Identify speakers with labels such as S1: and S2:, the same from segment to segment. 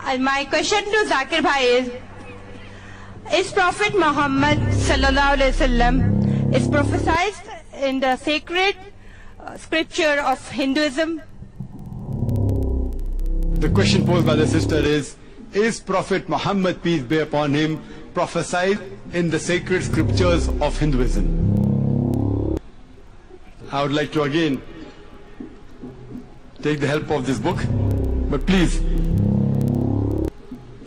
S1: My question to Zakir Bhai is Prophet Muhammad sallallahu alaihi wasallam is prophesied in the sacred scripture of Hinduism?
S2: The question posed by the sister is Prophet Muhammad, peace be upon him, prophesied in the sacred scriptures of Hinduism? I would like to again take the help of this book, but please,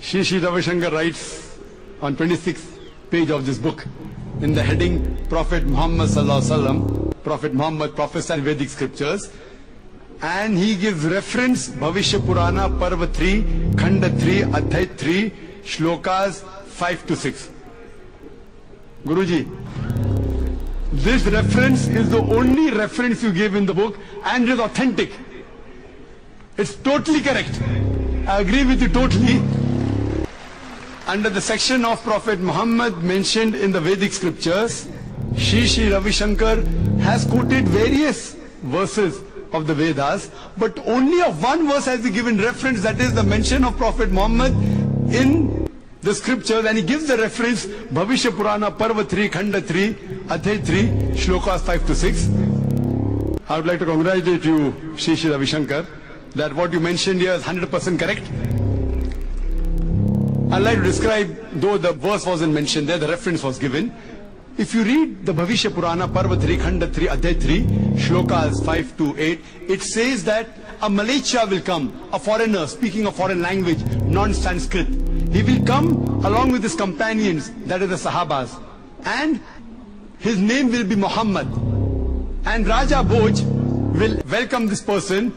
S2: Shri Ravi Shankar writes on 26th page of this book in the heading Prophet Muhammad sallallahu alaihi wasallam, Prophet Muhammad prophesied Vedic scriptures, and he gives reference Bhavishya Purana Parva 3, Khanda 3, Adhyay 3, Shlokas 5 to 6. Guruji, this reference is the only reference you gave in the book and it is authentic. It's totally correct. I agree with you totally. Under the section of Prophet Muhammad mentioned in the Vedic scriptures, Shri Ravi Shankar has quoted various verses of the Vedas, but only of one verse has he given reference, that is the mention of Prophet Muhammad in the scriptures, and he gives the reference Bhavishya Purana Parva 3, Khanda 3, Adhyay 3, Shlokas 5 to 6. I would like to congratulate you, Shri Ravi Shankar, that what you mentioned here is 100% correct. I'd like to describe, though the verse wasn't mentioned there, the reference was given. If you read the Bhavishya Purana, Parva 3, Khanda 3, Adhyay 3, Shlokas 5 to 8, it says that a Malecha will come, a foreigner speaking a foreign language, non-Sanskrit. He will come along with his companions, that is the Sahabas, and his name will be Muhammad. And Raja Bhoj will welcome this person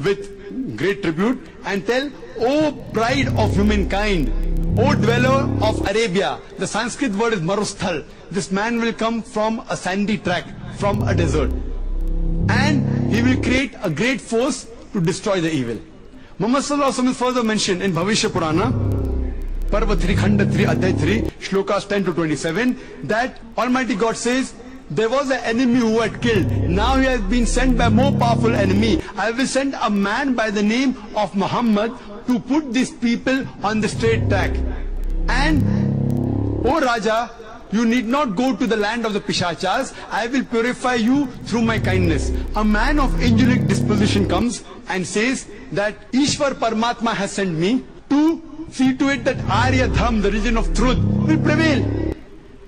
S2: with great tribute and tell, O pride of humankind, O dweller of Arabia, the Sanskrit word is Marusthal. This man will come from a sandy track, from a desert. And he will create a great force to destroy the evil. Muhammad sallallahu alaihi wasallam is further mentioned in Bhavishya Purana, Parva 3, Khanda 3, Adhyay 3, Shlokas 10 to 27, that Almighty God says, there was an enemy who had killed. Now he has been sent by a more powerful enemy. I will send a man by the name of Muhammad to put these people on the straight track. And, O Raja, you need not go to the land of the Pishachas. I will purify you through my kindness. A man of angelic disposition comes and says that Ishwar Paramatma has sent me to see to it that Arya Dham, the religion of truth, will prevail.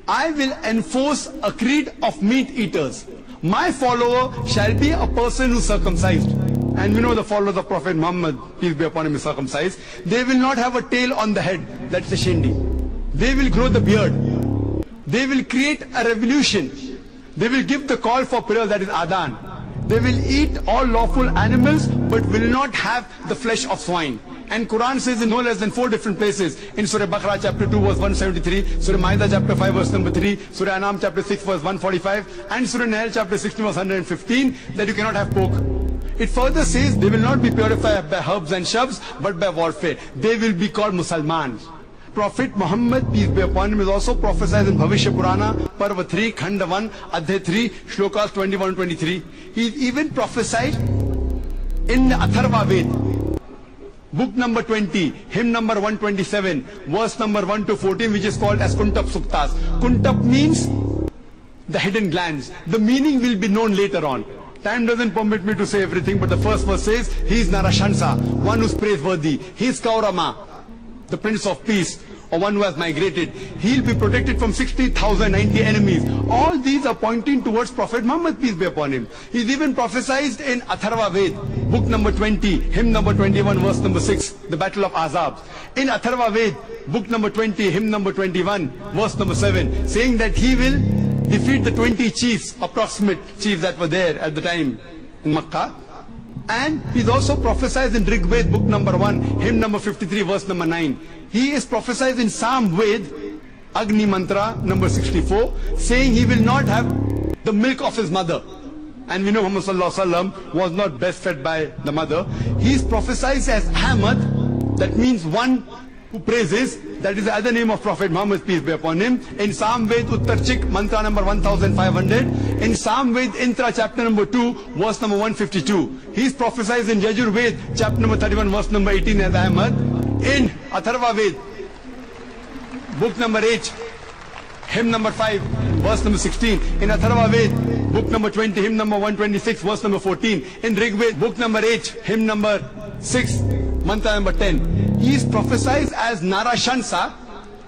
S2: I will enforce a creed of meat eaters. My follower shall be a person who is circumcised. And we know the followers of Prophet Muhammad, peace be upon him, is circumcised. They will not have a tail on the head, that's the shendi. They will grow the beard. They will create a revolution. They will give the call for prayer, that is Adhan. They will eat all lawful animals, but will not have the flesh of swine. And Quran says in no less than 4 different places, in Surah Baqarah chapter 2 verse 173, Surah Ma'idah chapter 5 verse number 3, Surah Anam chapter 6 verse 145, and Surah Nahl chapter 16 verse 115, that you cannot have pork. It further says they will not be purified by herbs and shrubs, but by warfare. They will be called Musalmans. Prophet Muhammad, peace be upon him, is also prophesied in Bhavishya Purana, Parva 3, Khanda 1, Adhyay 3, Shlokas 21-23. He is even prophesied in the Atharva Ved, book number 20, hymn number 127, verse number 1 to 14, which is called as Kuntap Suktas. Kuntap means the hidden glands. The meaning will be known later on. Time doesn't permit me to say everything, but the first verse says, he is Narashansa, one who is praiseworthy. He is Kaurama, the Prince of Peace, or one who has migrated. He'll be protected from 60,090 enemies. All these are pointing towards Prophet Muhammad, peace be upon him. He's even prophesied in Atharva Ved, book number 20, hymn number 21, verse number 6, the battle of Azab. In Atharva Ved, book number 20, hymn number 21, verse number 7, saying that he will defeat the 20 chiefs, approximate chiefs that were there at the time in Makkah. And he's also prophesied in Rig Ved, book number 1, hymn number 53, verse number 9. He is prophesied in Sam Ved, Agni Mantra, number 64, saying he will not have the milk of his mother. And we know Muhammad sallallahu alaihi wasallam was not best fed by the mother. He is prophesied as Ahmad, that means one who praises. That is the other name of Prophet Muhammad, peace be upon him. In Sam Ved Uttarchik, mantra number 1500. In Sam Ved Intra, chapter number 2, verse number 152. He is prophesied in Yajur Ved, chapter number 31, verse number 18 as Ahmad. In Atharva Ved, book number 8, hymn number 5, verse number 16. In Atharva Ved, book number 20, hymn number 126, verse number 14. In Rig Ved, book number 8, hymn number 6, mantra number 10. He is prophesied as Narashansa.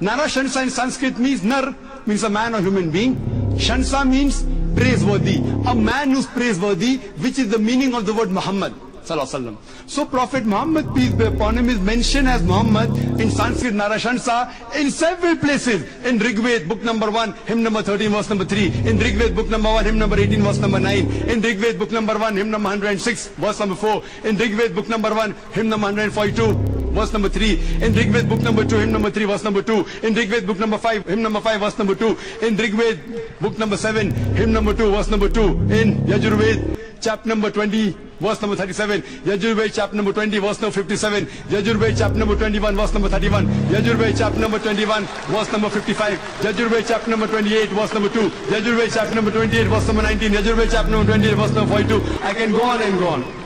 S2: Narashansa in Sanskrit means Nar, means a man or human being. Shansa means praiseworthy. A man who's praiseworthy, which is the meaning of the word Muhammad. So Prophet Muhammad, peace be upon him, is mentioned as Muhammad in Sanskrit Narashansa in several places. In Rig Ved, book number 1, hymn number 13, verse number 3. In Rig Ved, book number 1, hymn number 18, verse number 9. In Rig Ved, book number 1, hymn number 106, verse number 4. In Rig Ved, book number 1, hymn number 142, verse number 3. In Rig Ved, book number 2, hymn number 3, verse number 2. In Rig Ved, book number 5, hymn number 5, verse number 2. In Rig Ved, book number 7, hymn number 2, verse number 2. In Yajur Ved, chapter number 20, verse number 37. Yajur Ved, chapter number 20, verse number 57. Yajur Ved, chapter number 21, verse number 31. Yajur Ved, chapter number 21, verse number 55. Yajur Ved, chapter number 28, verse number 2. Yajur Ved, chapter number 28, verse number 19. Yajur Ved, chapter number 28, verse number 42. I can go on and go on.